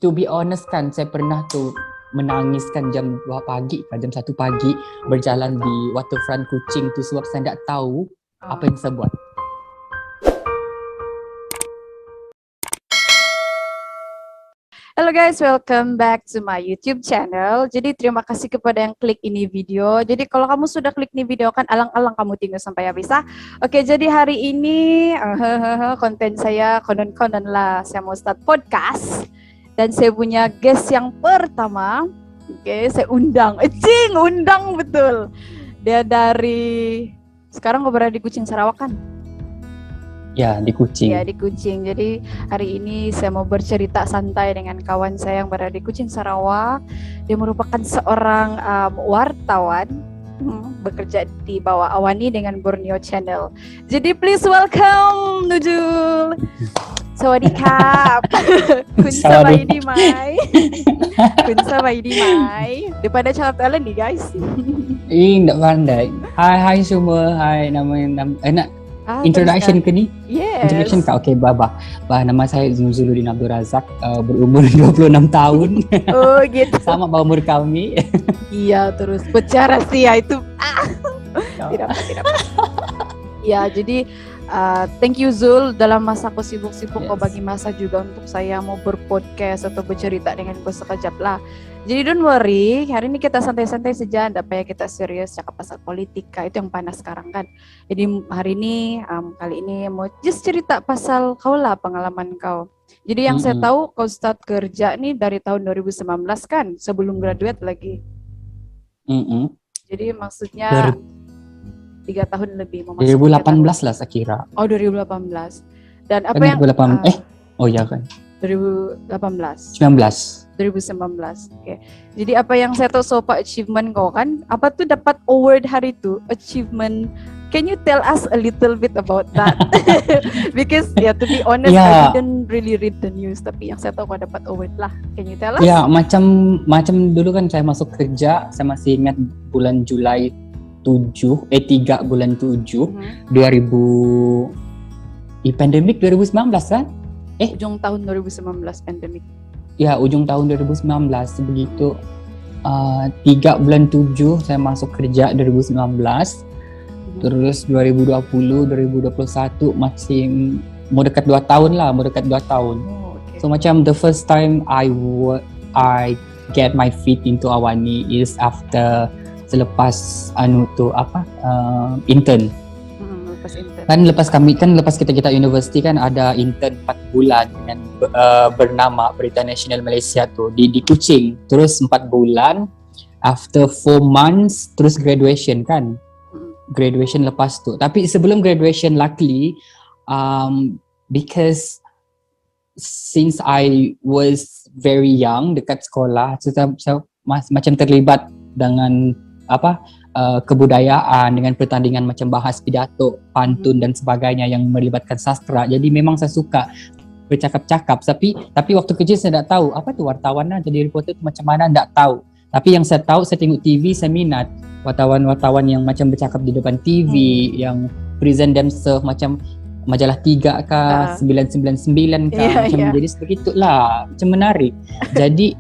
to be honest kan, saya pernah tuh menangiskan jam 2 pagi, jam 1 pagi berjalan di waterfront Kuching tu sebab saya tak tahu apa yang saya buat. Hello guys, welcome back to my YouTube channel. Jadi terima kasih kepada yang klik ini video. Jadi kalau kamu sudah klik ini video kan alang-alang kamu tinggal sampai habis. Oke, jadi hari ini konten saya konon-konon lah. Saya mau start podcast dan saya punya guest yang pertama. Oke, saya undang. Undang betul. Dia dari sekarang kau berada di Kuching Sarawak kan? Ya, di Kuching. Ya, di Kuching. Jadi hari ini saya mau bercerita santai dengan kawan saya yang berada di Kuching Sarawak. Dia merupakan seorang wartawan bekerja di bawah Awani dengan Borneo Channel. Jadi please welcome Nujul. Sawadikap. Kunsa Baidi Mai. Kunsa Baidi Mai. Daripada cakap talent nih guys. Tak pandai. Hai semua. Hai, nama introduction ke ni? Yes. Introduction kau. Okay, Bah, nama saya Zuluddin Abdul Razak, berumur 26 tahun. Oh gitu. Sama umur kami. Iya, terus bicara sih ya itu. Tidak. Ya, jadi thank you Zul, dalam masa kau sibuk-sibuk kau bagi masa juga untuk saya mau berpodcast atau bercerita dengan kau sekejap lah. Jadi don't worry, hari ini kita santai-santai saja, tidak payah kita serius cakap pasal politika, itu yang panas sekarang kan. Jadi hari ini, kali ini mau just cerita pasal kau lah, pengalaman kau. Jadi yang saya tahu kau start kerja nih dari tahun 2019 kan, sebelum graduate lagi. Jadi maksudnya 3 tahun lebih. 2018 lah saya kira. Oh 2018. Dan apa kan yang... 2018, oh ya kan. 2019. 2019. Okay. Jadi apa yang saya tahu soal achievement kau kan, apa tuh dapat award hari itu, achievement. Can you tell us a little bit about that? Because to be honest, I didn't really read the news, tapi yang saya tahu kau dapat award lah. Can you tell us? Ya, macam dulu kan saya masuk kerja, saya masih ingat bulan Julai 3 bulan 7 pandemik 2019 kan? Ujung tahun 2019 pandemik. Ya, ujung tahun 2019 begitu. 3 bulan 7 saya masuk kerja 2019. Terus 2020, 2021 masih mau dekat 2 tahun lah, So macam the first time I get my feet into Awani is after selepas intern. Lepas kita universiti kan ada intern 4 bulan dengan bernama Berita Nasional Malaysia tu di Kuching. Terus 4 bulan, after 4 months terus graduation kan. Graduation lepas tu. Tapi sebelum graduation, luckily because since I was very young dekat sekolah, saya macam terlibat dengan kebudayaan, dengan pertandingan macam bahas pidato, pantun dan sebagainya yang melibatkan sastra. Jadi memang saya suka bercakap-cakap. Tapi waktu kerja saya tak tahu apa tu wartawan lah, jadi reporter tu macam mana, tak tahu. Tapi yang saya tahu, saya tengok TV, saya minat wartawan-wartawan yang macam bercakap di depan TV, yang present themselves macam majalah 3 kah, 999 kah, jadi sebegitulah, macam menarik. Jadi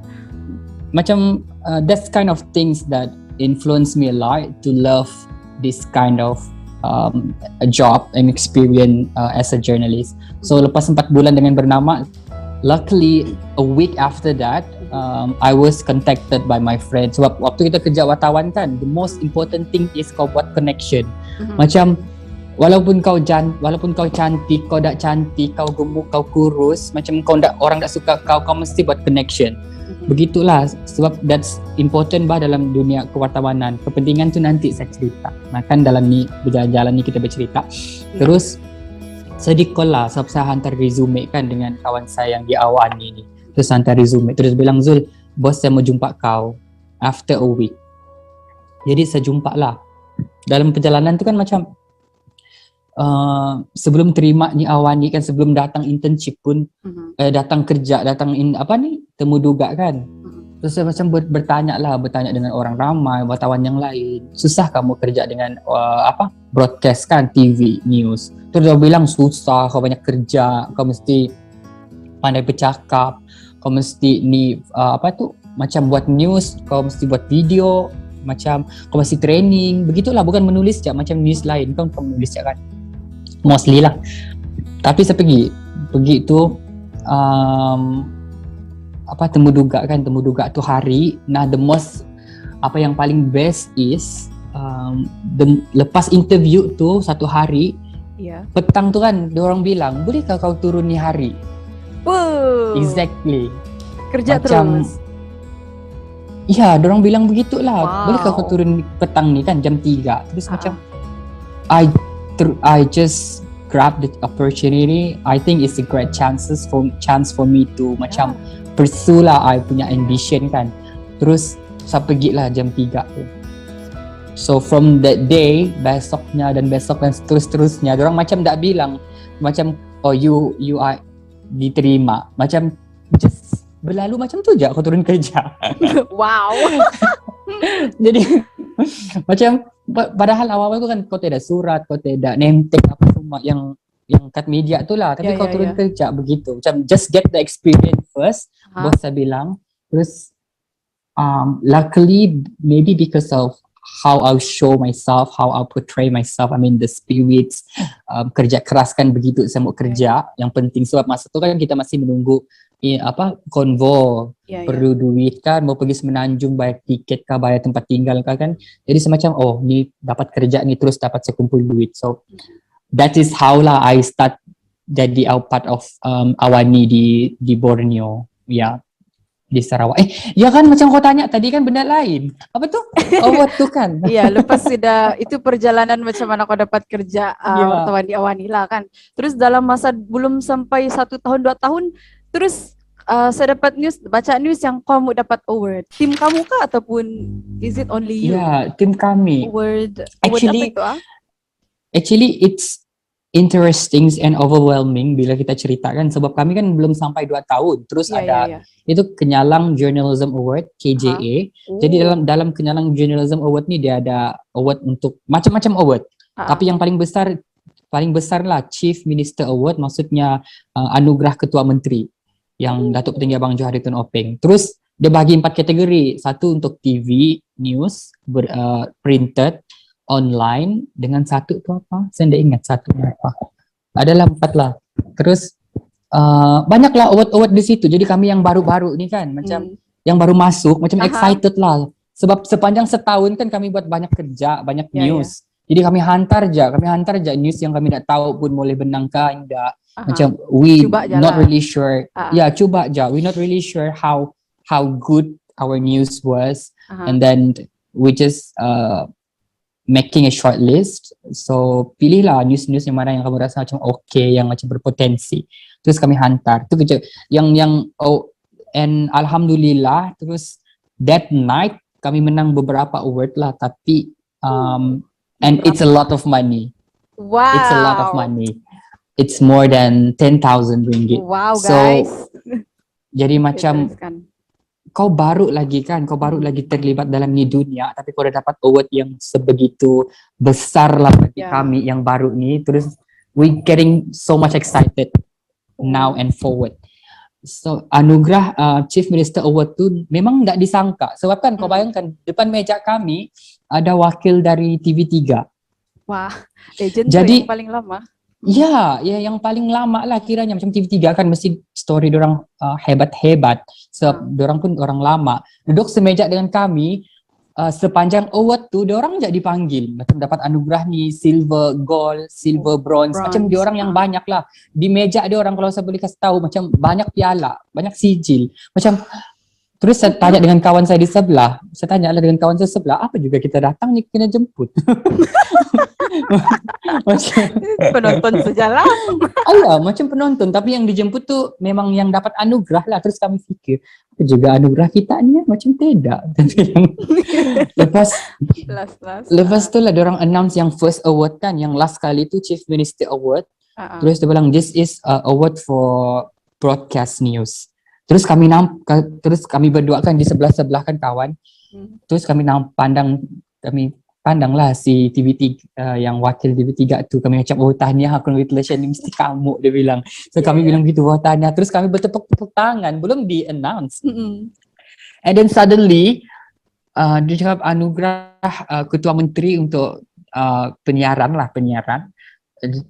macam that's kind of things that influenced me a lot to love this kind of a job and experience as a journalist. So lepas 4 bulan dengan bernama, luckily a week after that I was contacted by my friends. Sebab waktu kita kerja wartawan kan, the most important thing is kau buat connection. Macam walaupun kau cantik, kau tak cantik, kau gemuk, kau kurus, macam orang tak suka kau mesti buat connection. Begitulah, sebab that's important dalam dunia kewartawanan. Kepentingan tu nanti saya cerita. Kan dalam ni berjalan ni kita bercerita. Terus saya di call lah, sebab saya hantar resume kan dengan kawan saya yang di Awani ni. Terus hantar resume, terus bilang, Zul, bos saya mau jumpa kau after a week. Jadi saya jumpa lah. Dalam perjalanan tu kan macam sebelum terima ni Awani kan, sebelum datang internship pun, datang kerja, temu duga kan. Terus saya macam bertanya dengan orang ramai, wartawan yang lain. Susah kamu kerja dengan broadcast kan, TV, news. Terus dia bilang susah, kau banyak kerja, kau mesti pandai bercakap, kau mesti ni macam buat news, kau mesti buat video, macam kau mesti training, begitulah, bukan menulis je macam news lain kau menulis je kan. Mostly lah. Tapi saya pergi tu temu duga tu hari. Nah, the most yang paling best is lepas interview tu satu hari, petang tu kan diorang bilang, bolehkah kau turun ni hari? Exactly. Kerja macam, terus. Ya, diorang bilang begitulah. Bolehkah kau turun petang ni kan jam 3. Terus macam I just grab the opportunity. I think it's a great chance for me to macam pursue lah I punya ambition kan. Terus saya pergilah jam 3 tu. So from that day, besoknya dan seterusnya, diorang macam tak bilang macam you are diterima. Macam just berlalu macam tu je kau turun kerja. Wow. Jadi macam padahal awal-awal tu kan kau tidak surat, kau tidak name tag apa semua yang kat media tu lah. Tapi kau turun kerja begitu. Macam just get the experience first. Bos saya bilang. Terus luckily maybe because of how I show myself, how I portray myself, I mean the spirits, kerja keras kan begitu saya mau kerja. Yang penting sebab masa tu kan kita masih menunggu konvo, perlu duit kan, mau pergi Semenanjung bayar tiket kah, bayar tempat tinggal kah kan. Jadi semacam ni dapat kerja ni terus dapat saya kumpul duit. So that is how lah I start jadi part of Awani di Borneo. Di Sarawak. Ya kan macam kau tanya tadi kan benda lain. Apa tu? Awat tu kan. Iya, lepas sudah itu perjalanan macam mana kau dapat kerja wartawan di Awani lah kan. Terus dalam masa belum sampai 1 tahun 2 tahun, terus saya dapat baca news yang kamu dapat award. Tim kamu kah ataupun is it only you? Ya, tim kami. Award Actually, apa itu? Actually it's interesting and overwhelming bila kita ceritakan sebab kami kan belum sampai 2 tahun. Terus itu Kenyalang Journalism Award KJA. Jadi dalam Kenyalang Journalism Award ni dia ada award untuk macam-macam award. Tapi yang paling besar lah Chief Minister Award, maksudnya anugerah Ketua Menteri yang Datuk Petinggi Abang Johari Tun Openg. Terus dia bagi 4 kategori. Satu untuk TV, news, printed, online, dengan satu tu apa? Saya tidak ingat satu apa. Adalah 4 lah. Terus banyaklah award-award di situ. Jadi kami yang baru-baru ni kan, macam yang baru masuk, macam excited lah. Sebab sepanjang setahun kan kami buat banyak kerja, banyak news. Jadi kami hantar je news yang kami tak tahu pun boleh benang kah enggak. Macam we not really sure. Cuba je. We not really sure how good our news was. And then we just making a short list. So pilihlah news-news yang mana yang kamu rasa macam okay, yang macam berpotensi. Terus kami hantar. Itu kerja yang and alhamdulillah terus that night kami menang beberapa award lah, tapi and it's a lot of money. Wow. It's a lot of money. It's more than 10,000 ringgit. Wow, guys. So jadi macam kau baru lagi terlibat dalam ni dunia, tapi kau dah dapat award yang sebegitu besar lah bagi kami yang baru ni. Terus we getting so much excited now and forward. So anugerah Chief Minister Award tu memang tak disangka. Sebab kan kau bayangkan depan meja kami ada wakil dari TV3. Wah, legend jadi, yang paling lama. Ya, yang paling lama lah kiranya. Macam TV3 kan mesti story diorang hebat-hebat. Sebab diorang pun orang lama. Duduk semeja dengan kami, sepanjang award tu diorang je dipanggil. Macam dapat anugerah ni, silver, gold, silver, bronze. Macam diorang yang banyak lah. Di meja diorang, kalau saya boleh kasih tahu, macam banyak piala, banyak sijil. Macam, terus saya tanya dengan kawan saya di sebelah. Saya tanya lah dengan kawan saya sebelah, apa juga kita datang ni kena jemput. Macam penonton sejalan. Macam penonton, tapi yang dijemput tu memang yang dapat anugerah lah. Terus kami fikir, apa juga anugerah kita ni macam tidak. Lepas tu lah diorang announce yang first award kan, yang last kali tu Chief Minister Award. Terus dia bilang this is award for broadcast news. Terus kami berdua kan di sebelah-sebelah kan kawan. Terus kami pandang, kami pandanglah si TV3 yang wakil TV3 tu, kami macam tahniah, congratulations, ni mesti kamu, dia bilang. So kami bilang gitu, tahniah, terus kami bertepuk-tepuk tangan, belum di announce. And then suddenly dia cakap anugerah ketua menteri untuk penyiaran.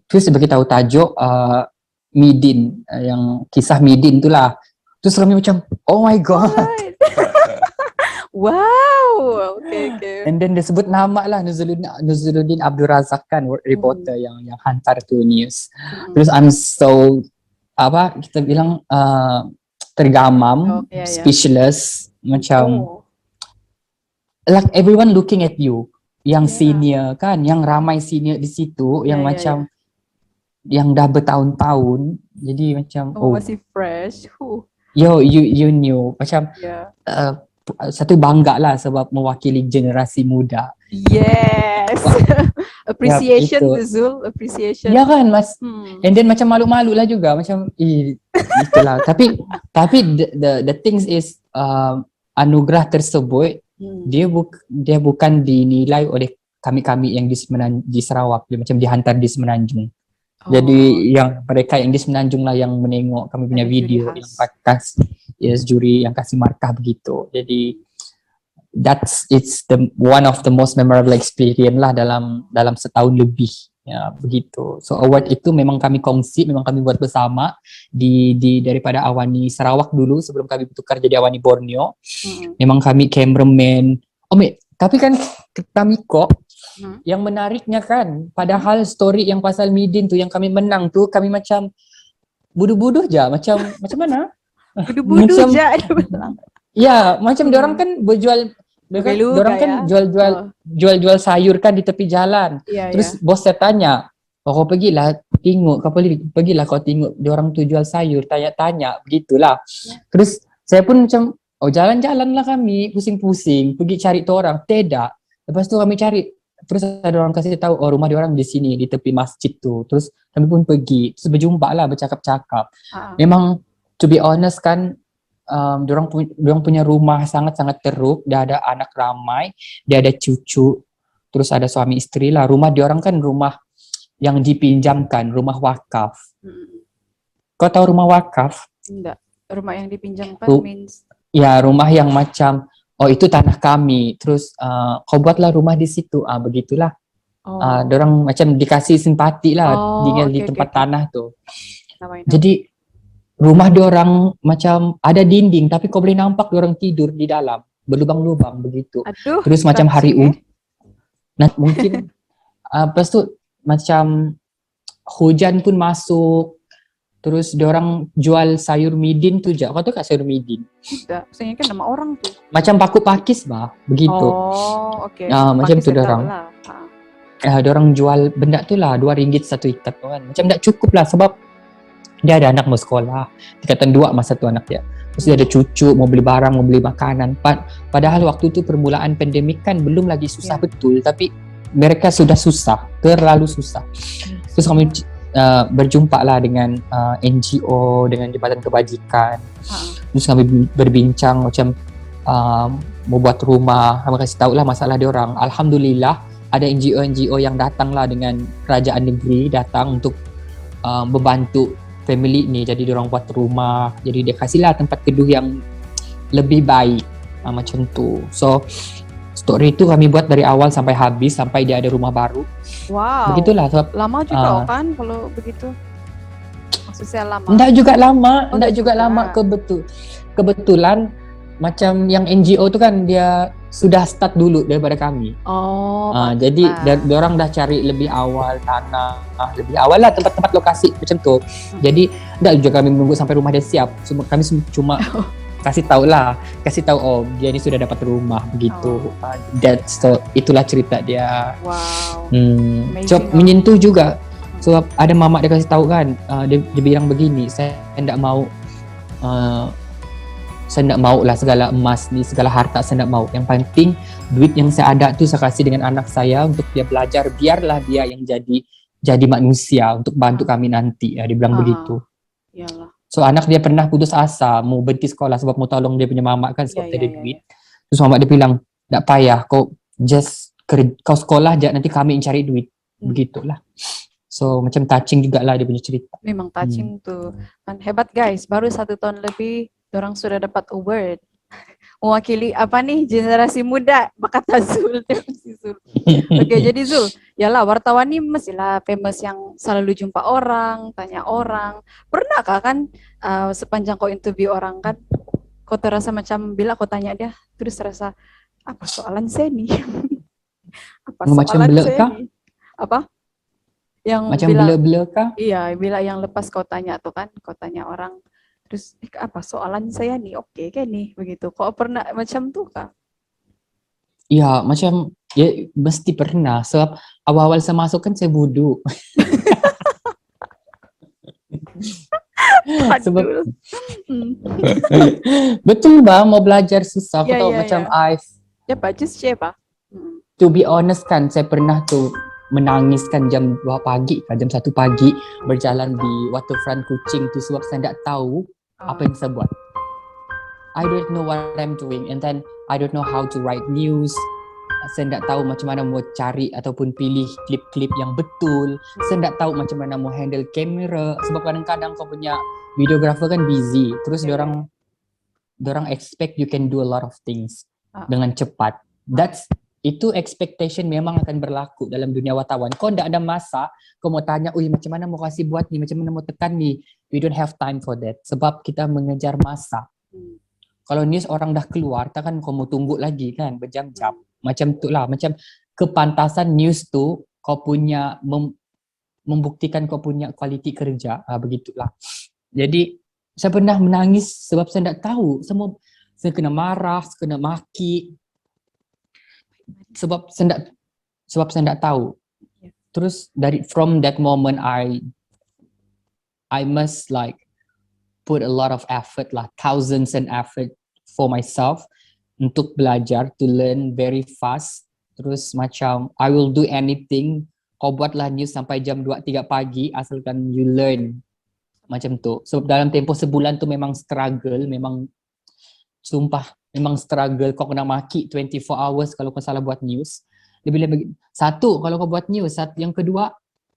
Terus dia beritahu tajuk Midin, yang kisah Midin tu lah. Terus kami macam oh my god. Wow, okay. And then dia sebut nama lah, Nuzuluddin Abdul Razak kan, reporter yang hantar tu news. Terus I'm so kita bilang tergamam, speechless, macam like everyone looking at you, yang senior kan, yang ramai senior di situ, yang macam yang dah bertahun-tahun, jadi macam masih fresh. You knew macam satu bangga lah sebab mewakili generasi muda. Yes. Appreciation to Zul, appreciation. Ya kan Mas. And then macam malu-malu lah juga, macam itulah. tapi the things is anugerah tersebut dia bukan dinilai oleh kami yang di Sarawak, dia macam dihantar di Semenanjung. Jadi yang mereka yang di Semenanjung lah yang menengok kami punya video, yang juri yang kasih markah begitu. Jadi it's the one of the most memorable experience lah dalam setahun lebih, ya begitu. So award itu memang kami kongsi, memang kami buat bersama di daripada Awani Sarawak dulu sebelum kami bertukar jadi Awani Borneo. Memang kami cameraman. Tapi kan kami kok yang menariknya kan, padahal story yang pasal Midin tu yang kami menang tu, kami macam buduh-buduh je, macam mana? Buduh-buduh je. Ya, macam diorang kan berjual, diorang kan jual sayur kan di tepi jalan. Terus bos saya tanya, kau pergilah tengok, kau tengok diorang tu jual sayur, tanya-tanya, begitulah. Terus saya pun macam, jalan-jalan lah kami, pusing-pusing, pergi cari tu orang, tidak. Lepas tu kami cari, terus ada orang kasih tahu, rumah diorang di sini, di tepi masjid tu. Terus kami pun pergi, terus berjumpa lah, bercakap-cakap. Memang, to be honest kan, diorang punya rumah sangat-sangat teruk, dia ada anak ramai, dia ada cucu, terus ada suami isteri lah. Rumah diorang kan rumah yang dipinjamkan, rumah wakaf. Kau tahu rumah wakaf? Enggak, rumah yang dipinjamkan means? Ya, rumah yang macam itu tanah kami, terus kau buatlah rumah di situ, begitulah. Diorang macam dikasih simpati lah, tinggal di tempat tanah tu. Jadi rumah diorang macam ada dinding, tapi kau boleh nampak diorang tidur di dalam, berlubang-lubang begitu. Terus macam hari mungkin lepas tu macam hujan pun masuk. Terus diorang jual sayur midin tu je. Kau tahu kat sayur midin? Tidak, saya kan nama orang tu. Macam paku pakis bah, begitu. Okay. Macam tu diorang. Diorang jual benda tu lah, RM2 satu ikat kan. Macam tak cukup lah sebab dia ada anak mau sekolah. Tingkatan 2 masa tu anak dia. Terus dia ada cucu, mau beli barang, mau beli makanan. Padahal waktu tu permulaan pandemik kan belum lagi susah betul. Tapi mereka sudah susah, terlalu susah. Terus kami berjumpa lah dengan NGO, dengan Jabatan Kebajikan. Terus kami berbincang macam mau buat rumah, kami kasih tahu lah masalah diorang. Alhamdulillah ada NGO yang datang lah dengan kerajaan negeri, datang untuk membantu family ni. Jadi diorang buat rumah, jadi dia kasih lah tempat teduh yang lebih baik, macam tu. So story itu kami buat dari awal sampai habis, sampai dia ada rumah baru. Wow. Begitulah. So, lama juga kan kalau begitu? Maksudnya lama? Enggak juga lama. Kebetulan macam yang NGO tu kan dia sudah start dulu daripada kami. Jadi diorang dah cari lebih awal tanah, lebih awal lah tempat-tempat lokasi macam tu. Jadi enggak juga kami menunggu sampai rumah dia siap. Kami cuma kasih tahu dia ni sudah dapat rumah begitu. Itulah cerita dia. Wow. So menyentuh juga. So ada mamak dia kasih tahu kan, dia bilang begini, saya tidak mau lah segala emas ni, segala harta saya tidak mau. Yang penting duit yang saya ada tu saya kasih dengan anak saya untuk dia belajar, biarlah dia yang jadi manusia untuk bantu kami nanti. Dia bilang begitu. Iyalah. So anak dia pernah putus asa mau berhenti sekolah sebab mau tolong dia punya mamak kan sebab tak ada duit. Terus mamak dia bilang, tak payah, kau just kau sekolah aja nanti kami yang cari duit. Begitulah. So macam touching juga lah dia punya cerita. Memang touching tuh. Kan hebat guys, baru 1 tahun lebih orang sudah dapat award. Mewakili apa nih generasi muda, kata Zul. Oke, jadi Zul, yalah wartawan nih mestilah famous yang selalu jumpa orang, tanya orang. Pernah kah kan sepanjang kau interview orang kan, kau terasa macam bila kau tanya dia, terus terasa apa soalan saya nih? Apa Macam soalan blur saya kah? nih? Apa? Yang Macam bila blur kah? iya, bila yang lepas kau tanya tuh kan, kau tanya orang, terus apa soalan saya nih? Oke, kayak nih begitu. Kau pernah macam tuh kah? Ya, macam ya mesti pernah. Sebab awal-awal saya masuk kan saya bodoh. Sebab Aduh. betul bang, mau belajar susah. Aku Iya, tahu iya, macam iya. Ya, bagus siapa? to be honest kan, saya pernah tuh menangis kan jam 2 pagi, kan, jam 1 pagi berjalan di waterfront Kuching tu sebab saya tidak tahu apa yang saya buat. I don't know what I'm doing and then I don't know how to write news. Saya tidak tahu macam mana mau cari ataupun pilih klip-klip yang betul. Saya tidak tahu macam mana mau handle kamera sebab kadang-kadang kau punya videographer kan busy. Terus diorang expect you can do a lot of things dengan cepat. Itu expectation memang akan berlaku dalam dunia wartawan. Kau tidak ada masa, kau mau tanya, macam mana mau kasih buat ni, macam mana mau tekan ni. We don't have time for that. Sebab kita mengejar masa. Kalau news orang dah keluar, takkan kau mau tunggu lagi kan, berjam-jam. Macam tu lah, macam kepantasan news tu, kau punya, membuktikan kau punya kualiti kerja. Begitulah. Jadi, saya pernah menangis sebab saya tidak tahu. Saya kena marah, saya kena maki. Sebab saya tidak tahu. Terus from that moment I must like put a lot of effort lah, thousands and effort for myself untuk belajar, to learn very fast. Terus macam I will do anything. Kau buatlah news sampai jam 2-3 pagi asalkan you learn. Macam tu. Sebab dalam tempoh sebulan tu memang struggle, memang sumpah, memang struggle. Kau kena maki 24 hours kalau kau salah buat news. Satu, kalau kau buat news. Yang kedua,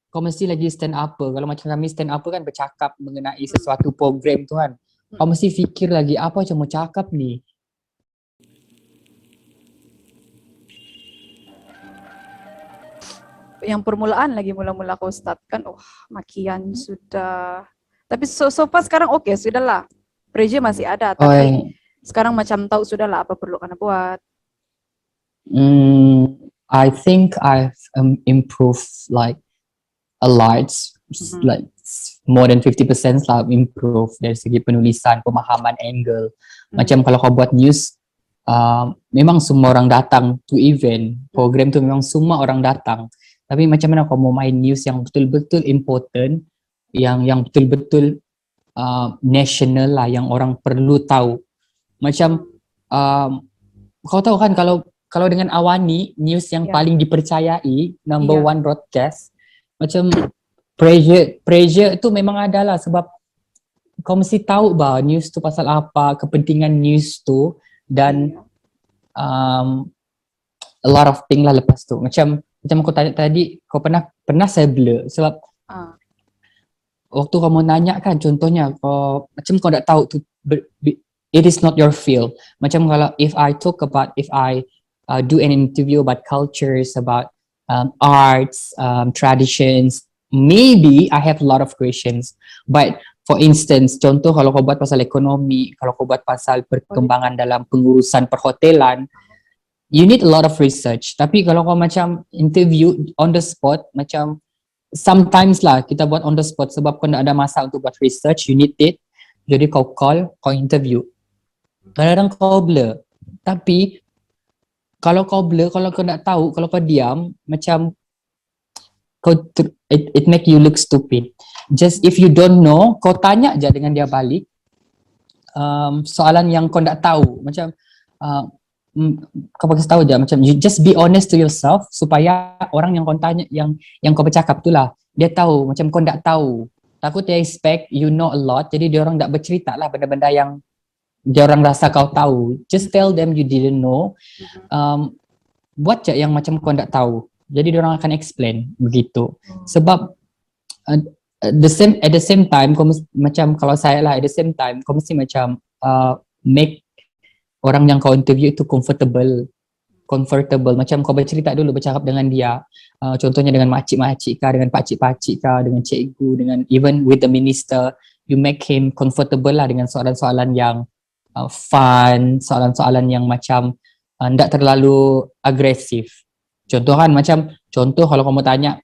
kau mesti lagi stand up. Kalau macam kami stand up kan bercakap mengenai sesuatu program tu kan. Kau mesti fikir lagi, apa macam mau cakap ni? Yang permulaan lagi mula-mula kau start kan, makian sudah. Tapi so far sekarang oke, sudahlah. Pressure masih ada, tapi sekarang macam tahu sudahlah apa perlu kena buat. I think I've improved like a lot, like more than 50% lah improve dari segi penulisan, pemahaman angle. Macam kalau kau buat news, memang semua orang datang to event, program tu memang semua orang datang. Tapi macam mana kau mau main news yang betul-betul important, yang betul-betul national lah, yang orang perlu tahu. Macam kau tahu kan kalau dengan Awani, news yang paling dipercayai, number one broadcast, macam pressure tu memang ada lah sebab kau mesti tahu bah news tu pasal apa, kepentingan news tu dan a lot of thing lah lepas tu. Macam aku tanya tadi, kau pernah saya blur sebab waktu kau mau nanya kan, contohnya macam kau tak tahu tu, it is not your field. Macam kalau if I do an interview about cultures, about arts, traditions, maybe I have a lot of questions. But for instance, contoh kalau kau buat pasal ekonomi, kalau kau buat pasal perkembangan dalam pengurusan perhotelan, you need a lot of research. Tapi kalau kau macam interview on the spot, macam sometimes lah kita buat on the spot sebab kau tak ada masa untuk buat research, you need it. Jadi kau call, kau interview. Kadang-kadang kau blur. Tapi kalau kau blur, kalau kau tak tahu, kalau kau diam, macam it make you look stupid. Just if you don't know, kau tanya aja dengan dia balik soalan yang kau tak tahu. Macam kau bagi tahu aja, macam you just be honest to yourself supaya orang yang kau tanya, yang kau bercakap tu lah, dia tahu macam kau tak tahu. Takut dia expect you know a lot, jadi dia orang tak bercerita lah benda-benda yang dia orang rasa kau tahu. Just tell them you didn't know. buat je yang macam kau tak tahu. Jadi diorang akan explain begitu. Sebab at the same time macam kalau saya lah, at the same time kau mesti macam make orang yang kau interview itu comfortable. Macam kau bercerita dulu, bercakap dengan dia, contohnya dengan makcik-makcik kah, dengan pakcik-pakcik kah, dengan cikgu, dengan even with the minister, you make him comfortable lah dengan soalan-soalan yang fun, soalan-soalan yang macam tidak terlalu agresif. Contoh kalau kamu tanya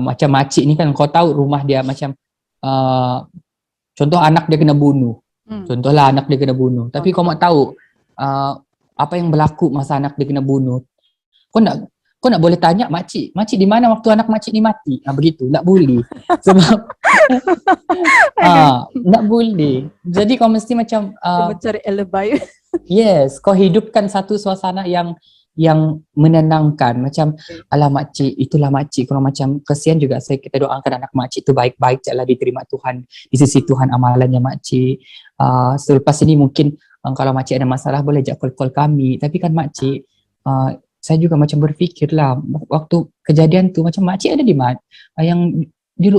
macam makcik ni kan, kau tahu rumah dia macam contoh anak dia kena bunuh. Contohlah anak dia kena bunuh. Tapi kau mau tahu apa yang berlaku masa anak dia kena bunuh. Kau nak boleh tanya makcik di mana waktu anak makcik ni mati. Begitu, tak boleh. Sebab tak boleh. Jadi kau mesti macam mencari alibi. Yes, kau hidupkan satu suasana yang menenangkan. Macam alah makcik, itulah makcik. Kalau macam kesian juga kita doakan anak makcik tu baik-baik je lah, diterima Tuhan di sisi Tuhan amalannya makcik. Selepas ini mungkin kalau makcik ada masalah boleh je call kami. Tapi kan makcik, saya juga macam berfikir lah waktu kejadian tu macam makcik ada di mana?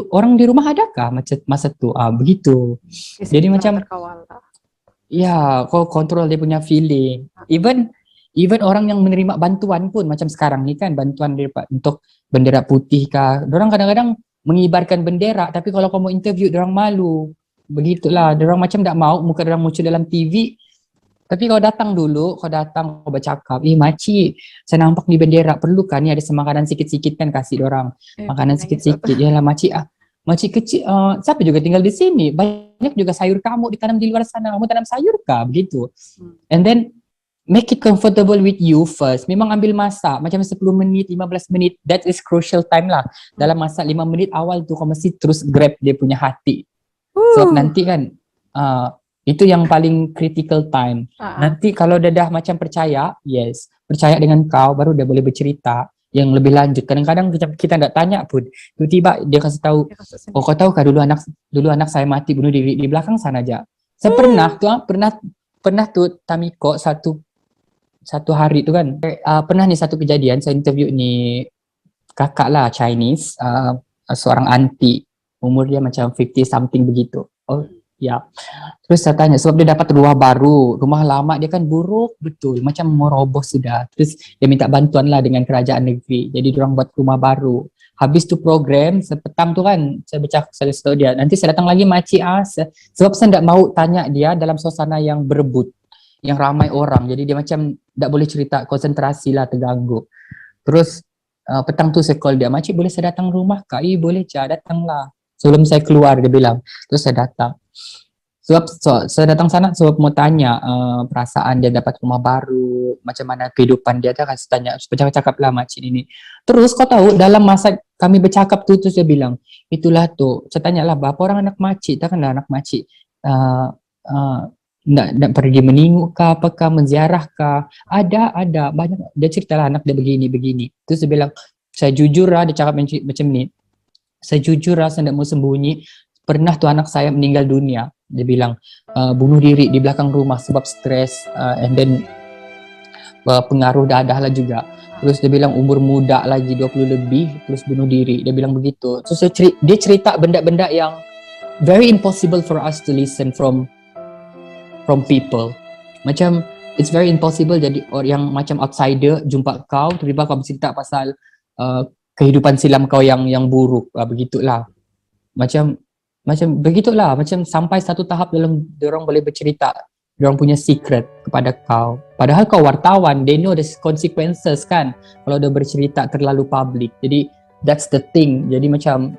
Orang di rumah adakah masa tu? Begitu. Jadi macam ya, kau kontrol dia punya feeling. Even orang yang menerima bantuan pun macam sekarang ni kan, bantuan untuk bendera putih kah. Dorang kadang-kadang mengibarkan bendera, tapi kalau kau mau interview dorang malu. Begitulah, dorang macam tak mau muka dorang muncul dalam TV. Tapi kau datang, kau bercakap, makcik, saya nampak di bendera, perlu kan ni ada semakanan sikit-sikit kan, kasih dorang makanan sikit-sikit. Yalah makcik kecil, siapa juga tinggal di sini? Banyak juga sayur kamu ditanam di luar sana, kamu tanam sayur kah? Begitu. And then make it comfortable with you first. Memang ambil masa, macam 10 menit, 15 menit, that is crucial time lah. Dalam masa 5 menit awal tu kau mesti terus grab dia punya hati. Sebab nanti kan itu yang paling critical time. Nanti kalau dia dah macam percaya dengan kau, baru dia boleh bercerita yang lebih lanjut. Kadang-kadang kita tak tanya pun, tiba-tiba dia kasih tahu, kau tahu kah dulu anak saya mati bunuh diri di belakang sana aja. Saya pernah tuh Tamiko satu hari tu kan, pernah nih satu kejadian, saya interview ni kakak lah Chinese, seorang auntie, umur dia macam 50 something begitu. Ya. Terus saya tanya, sebab dia dapat rumah lama dia kan buruk betul, macam mau roboh sudah. Terus dia minta bantuan lah dengan kerajaan negeri. Jadi diorang buat rumah baru. Habis tu program, sepetang tu kan, saya tahu dia. Nanti saya datang lagi makcik sebab saya tak mau tanya dia dalam suasana yang berebut, yang ramai orang. Jadi dia macam tak boleh cerita, konsentrasi lah terganggu. Terus petang tu saya call dia, makcik boleh saya datang rumah kak? Boleh Ca, datanglah. Sebelum saya keluar dia bilang. Terus saya datang. Sebab saya datang sana sebab mau tanya perasaan dia dapat rumah baru, macam mana kehidupan dia, kasih tanya, bercakap lah makcik ini. Terus kau tahu dalam masa kami bercakap tu, terus dia bilang, itulah tu. Saya tanya lah, berapa orang anak makcik? Takkanlah anak makcik nak pergi menengok kah, apakah menziarah kah? Ada banyak. Dia ceritalah anak dia begini. Terus dia bilang, saya jujur lah, dia cakap macam ni. Saya jujur lah, saya tak mau sembunyi. Pernah tu anak saya meninggal dunia. Dia bilang bunuh diri di belakang rumah sebab stres, and then pengaruh dadah lah juga. Terus dia bilang umur muda lagi 20 lebih, terus bunuh diri. Dia bilang begitu. Terus dia cerita benda-benda yang very impossible for us to listen from people. Macam it's very impossible jadi orang yang macam outsider jumpa kau, tiba-tiba kau bercerita pasal kehidupan silam kau yang buruk, begitulah. Macam begitulah, macam sampai satu tahap dalam diorang boleh bercerita diorang punya secret kepada kau. Padahal kau wartawan, they know the consequences kan kalau dia bercerita terlalu public. Jadi that's the thing. Jadi macam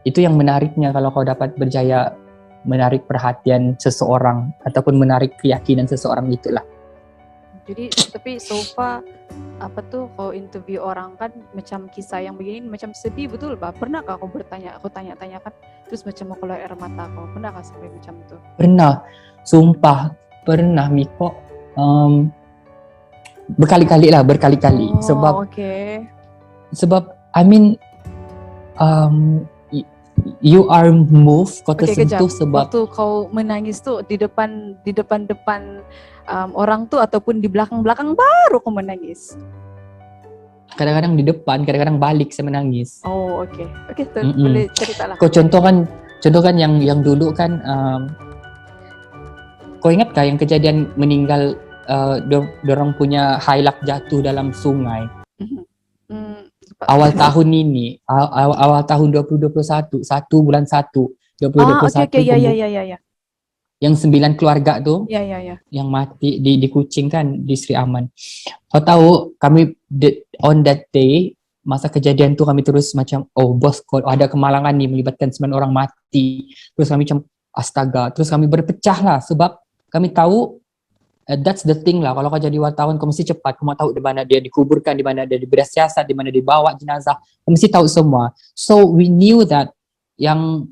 itu yang menariknya kalau kau dapat berjaya menarik perhatian seseorang ataupun menarik keyakinan seseorang, itulah. Jadi tapi so far kau interview orang kan macam kisah yang begini macam sedih betul bah. Pernahkah kau tanya-tanya kan terus macam mau keluar air mata kau? Pernahkah sampai macam itu? Pernah, sumpah pernah Miko. Berkali-kali. Sebab I mean you are moved, kau Oke, tersentuh kejap. sebab Waktu kau menangis tuh di depan orang tuh ataupun di belakang baru kau menangis. kadang-kadang di depan, kadang-kadang balik saya menangis. Oh, oke. Oke, Mm-mm. boleh ceritalah. Kau contohkan yang dulu kan, kau ingat kah yang kejadian meninggal, dorang punya hailak jatuh dalam sungai awal tahun ini, awal tahun 2021, 1 bulan 1 oke, 2021, ya. yang 9 keluarga tuh Ya. yang mati di Kuching kan, di Sri Aman. Kau tahu kami on that day, masa kejadian tuh kami terus macam, oh bos, ada kemalangan nih melibatkan 9 orang mati. Terus kami macam astaga, terus kami berpecah lah sebab kami tahu, that's the thing lah, kalau kau jadi wartawan kau mesti cepat, kau mau tahu di mana dia dikuburkan, di mana dia diberi siasat, di mana dibawa jenazah, kau mesti tahu semua. So we knew that yang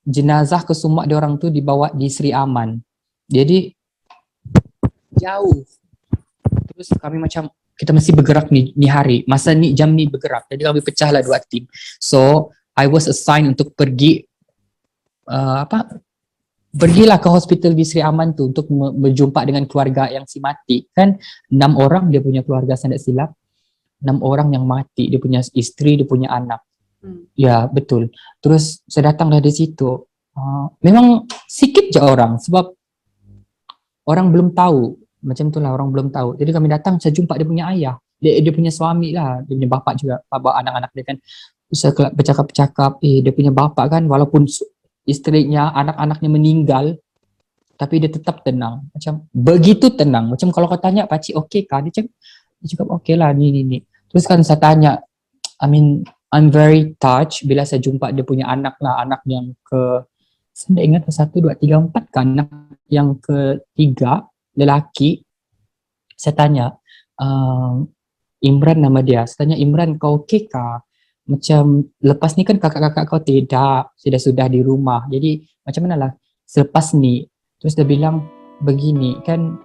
jenazah ke semua dia orang tu dibawa di Sri Aman, jadi jauh. Terus kami macam kita mesti bergerak ni hari, masa ni jam ni bergerak, jadi kami pecah lah 2 tim. So I was assigned untuk pergi pergilah ke hospital di Sri Aman tu untuk berjumpa dengan keluarga yang si mati. Kan 6 orang dia punya keluarga, saya tak silap, 6 orang yang mati, dia punya isteri, dia punya anak. Ya betul. Terus saya datang dari situ, memang sikit je orang sebab orang belum tahu, macam itulah, orang belum tahu. Jadi kami datang, saya jumpa dia punya ayah, dia punya suami lah, dia punya bapak juga, bapak anak-anak dia kan. Saya bercakap-cakap, dia punya bapak kan, walaupun isterinya, anak-anaknya meninggal, tapi dia tetap tenang, macam begitu tenang. Macam kalau kau tanya pakcik okey kah, dia cakap okey lah ni. Terus kan saya tanya, I'm very touched bila saya jumpa dia punya anak lah, anak yang saya tak ingat 1, 2, 3, 4 kan, anak yang ketiga lelaki. Saya tanya, Imran nama dia, saya tanya, Imran kau okey kah? Macam lepas ni kan kakak-kakak kau tidak, sudah di rumah, jadi macam mana lah selepas ni? Terus dia bilang begini kan,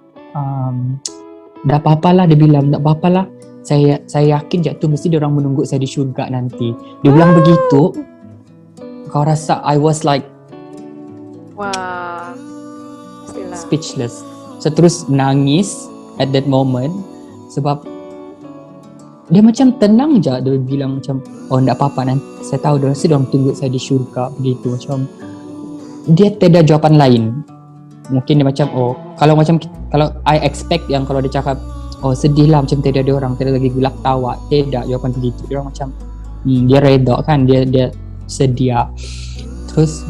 tak apa-apalah, dia bilang tak apa-apalah, saya yakin je tu mesti dia orang menunggu saya di syurga nanti. Dia bilang begitu. Kau rasa I was like Wah, speechless. Saya terus nangis at that moment sebab dia macam tenang je. Dia bilang macam, oh tak apa-apa, nanti saya tahu dia mesti dia orang tunggu saya di syurga, begitu. Macam dia tidak ada jawapan lain. Mungkin dia macam, kalau I expect yang kalau dia cakap, sedih lah, macam tidak ada orang, tidak lagi gelak tawa, tidak jawapan begitu. Dia orang macam dia reda kan, dia sedia. Terus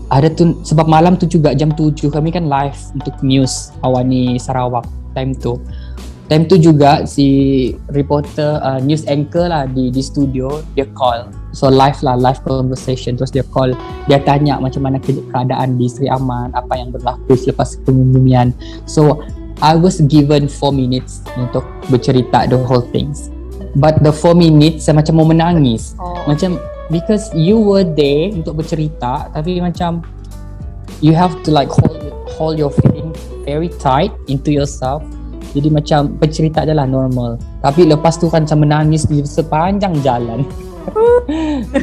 ada tu, sebab malam tu juga jam 7 kami kan live untuk news Awani Sarawak. Time tu juga si reporter, news anchor lah di studio, dia call. So live conversation. Terus dia call, dia tanya macam mana keadaan di Sri Aman, apa yang berlaku selepas pengumuman. So I was given 4 minutes untuk bercerita the whole things. But the 4 minutes saya macam mau menangis. Macam because you were there untuk bercerita, tapi macam you have to like hold your feeling very tight into yourself. Jadi macam bercerita je lah normal. Tapi lepas tu kan saya menangis di sepanjang jalan.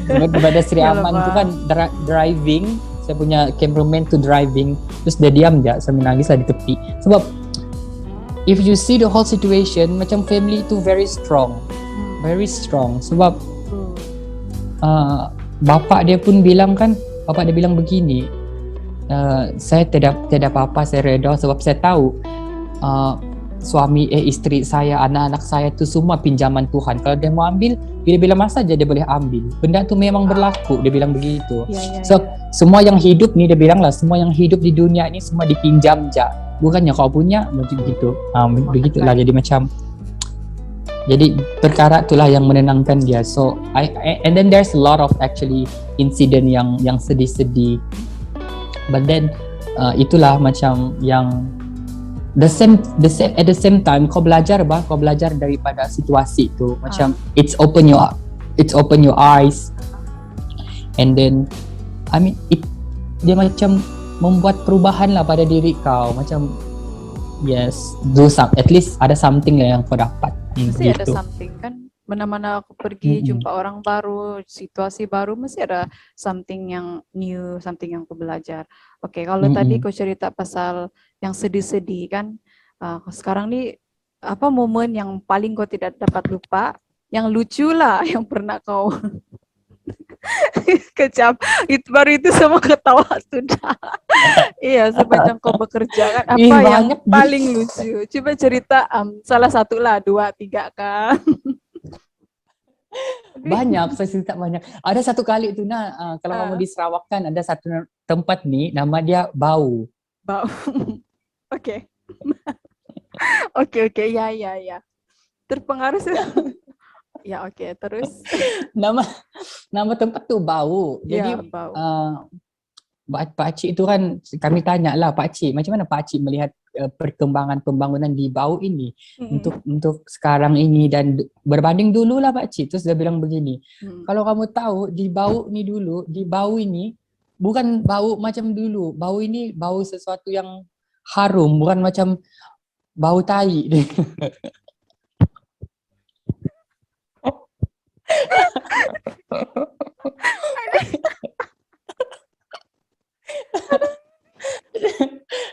Daripada Sri Aman tu kan driving, saya punya cameraman tu driving, terus dia diam je, saya menangis lah di tepi. Sebab if you see the whole situation, macam family tu very strong. Sebab bapak dia pun bilang kan, bapak dia bilang begini, saya tidak apa-apa, saya reda sebab saya tahu suami, isteri saya, anak-anak saya tu semua pinjaman Tuhan. Kalau dia mau ambil, bila-bila masa aja dia boleh ambil. Benda tu memang berlaku, dia bilang begitu. So semua yang hidup ni, dia bilang lah, semua yang hidup di dunia ni semua dipinjam je, bukannya kau punya, macam gitu. Begitulah. Jadi macam, jadi perkara itulah yang menenangkan dia. So and then there's a lot of actually incident yang sedih-sedih. But then itulah macam yang the same at the same time kau belajar daripada situasi itu. Macam it's open your eyes, and then dia macam membuat perubahan lah pada diri kau. Macam yes, do some, at least ada something lah yang kau dapat. Mesti ada something kan. Mana-mana aku pergi jumpa orang baru, situasi baru, mesti ada something yang new, something yang aku belajar. Oke, kalau tadi kau cerita pasal yang sedih-sedih kan, sekarang nih apa momen yang paling kau tidak dapat lupa, yang lucu lah yang pernah kau kecap, itu baru itu semua ketawa sudah. Iya, sepanjang kau bekerja kan, apa yang paling lucu? Coba cerita salah satu lah, 2, 3 kan. Banyak, saya cerita banyak. Ada satu kali tuh kalau kamu di Sarawak kan ada satu tempat nih, nama dia Bau. Bau. Oke. Oke, ya. Terpengaruh sih. Ya, oke, terus. Nama tempat tuh Bau. Jadi ya, Bau. Pak Cik itu kan kami tanya lah, Pak Cik, macam mana Pak Cik melihat perkembangan pembangunan di Bau ini untuk sekarang ini dan berbanding dulu lah Pak Cik. Terus dia bilang begini, kalau kamu tahu di Bau ini dulu, di Bau ini bukan bau macam dulu, Bau ini bau sesuatu yang harum, bukan macam bau tai.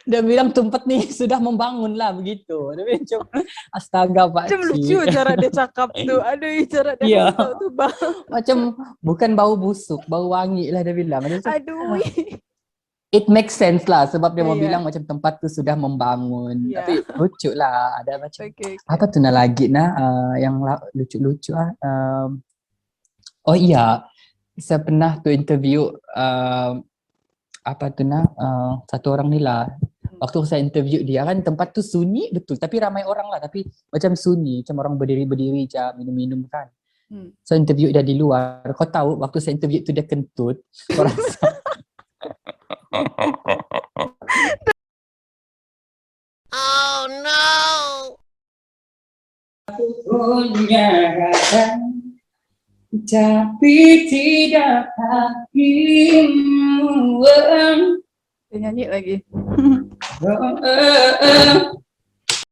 Dia bilang tempat nih sudah membangun lah begitu. Dia bilang astaga Pak Cik. Lucu cara dia cakap tuh. Aduh, cara dia cakap tuh bau. Macam bukan bau busuk, bau wangi lah dia bilang. Aduh. It makes sense lah sebab dia mau bilang macam tempat tu sudah membangun. Tapi lucu lah, ada macam apa tu lagi yang lucu-lucu oh iya, saya pernah tu interview satu orang ni lah. Waktu saya interview dia kan tempat tu sunyi betul, tapi ramai orang lah, tapi macam sunyi, macam orang berdiri-berdiri je minum-minum kan. So interview dia di luar. Kau tahu waktu saya interview tu dia kentut. Kau rasa oh no. Punya rasa tapi tidak hakimu. Dia nyanyi lagi.